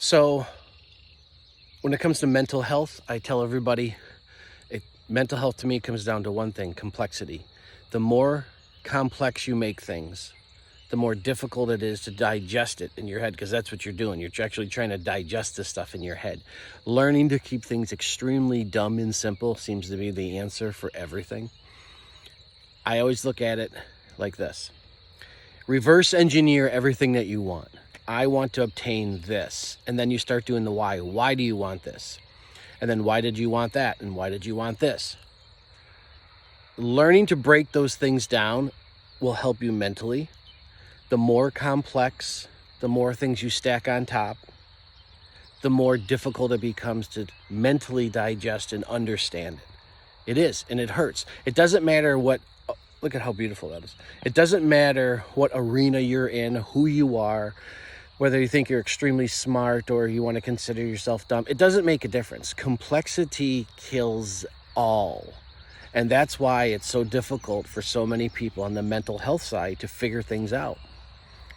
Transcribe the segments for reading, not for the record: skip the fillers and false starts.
So when it comes to mental health, I tell everybody, mental health to me comes down to one thing: complexity. The more complex you make things, the more difficult it is to digest it in your head, because that's what you're doing. You're actually trying to digest this stuff in your head. Learning to keep things extremely dumb and simple seems to be the answer for everything. I always look at it like this: reverse engineer everything that you want. I want to obtain this. And then you start doing the why. Why do you want this? And then why did you want that? And why did you want this? Learning to break those things down will help you mentally. The more complex, the more things you stack on top, the more difficult it becomes to mentally digest and understand it. It is, and it hurts. It doesn't matter what, look at how beautiful that is. It doesn't matter what arena you're in, who you are, whether you think you're extremely smart or you want to consider yourself dumb. It doesn't make a difference. Complexity kills all. And that's why it's so difficult for so many people on the mental health side to figure things out,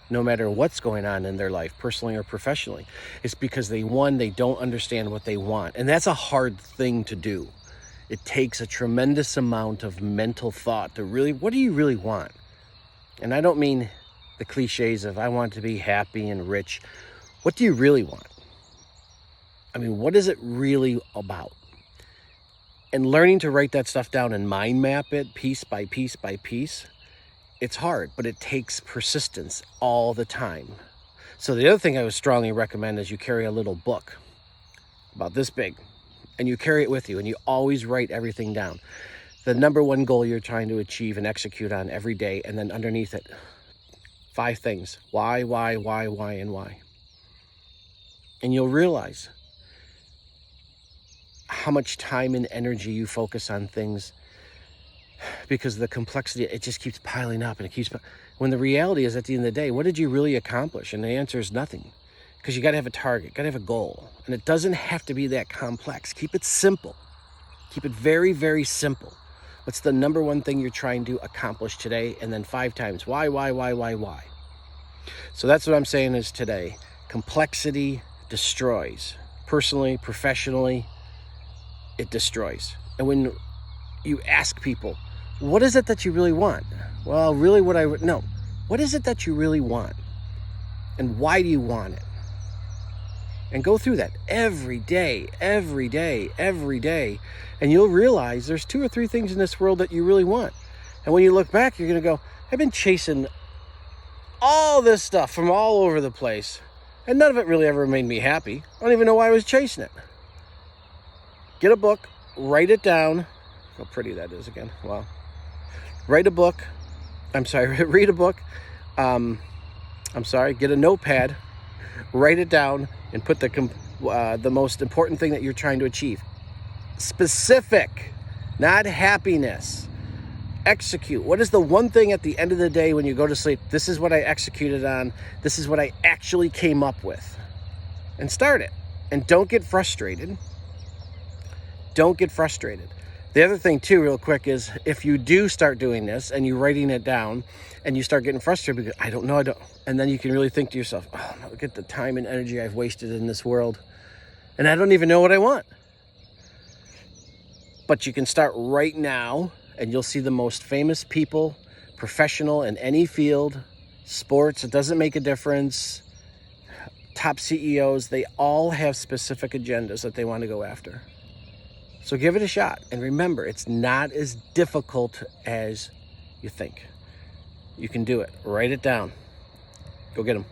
no matter what's going on in their life, personally or professionally. It's because they don't understand what they want. And that's a hard thing to do. It takes a tremendous amount of mental thought to really, what do you really want? And I don't mean the cliches of I want to be happy and rich. What do you really want? I mean, what is it really about? And learning to write that stuff down and mind map it piece by piece by piece, it's hard, but it takes persistence all the time. So the other thing I would strongly recommend is you carry a little book about this big, and you carry it with you, and you always write everything down. The number one goal you're trying to achieve and execute on every day, and then underneath it, 5 things. Why, and why. And you'll realize how much time and energy you focus on things, because the complexity, it just keeps piling up, and it keeps, when the reality is, at the end of the day, what did you really accomplish? And the answer is nothing, because you got to have a target, got to have a goal, and it doesn't have to be that complex. Keep it simple. Keep it very, very simple. What's the number one thing you're trying to accomplish today? And then 5 times, why? So that's what I'm saying is today, complexity destroys. Personally, professionally, it destroys. And when you ask people, what is it that you really want? Well, really what is it that you really want? And why do you want it? And go through that every day. And you'll realize there's 2 or 3 things in this world that you really want. And when you look back, you're going to go, I've been chasing all this stuff from all over the place, and none of it really ever made me happy. I don't even know why I was chasing it. Get a book, write it down. How pretty that is again. Wow. Read a book. Get a notepad, write it down, and put the most important thing that you're trying to achieve. Specific, not happiness. Execute. What is the one thing at the end of the day when you go to sleep? This is what I executed on. This is what I actually came up with. And start it. And don't get frustrated. The other thing too, real quick, is if you do start doing this and you're writing it down and you start getting frustrated because I don't, and then you can really think to yourself, oh, look at the time and energy I've wasted in this world, and I don't even know what I want. But you can start right now, and you'll see the most famous people, professional in any field, sports, it doesn't make a difference, top CEOs, they all have specific agendas that they want to go after. So give it a shot. And remember, it's not as difficult as you think. You can do it. Write it down. Go get them.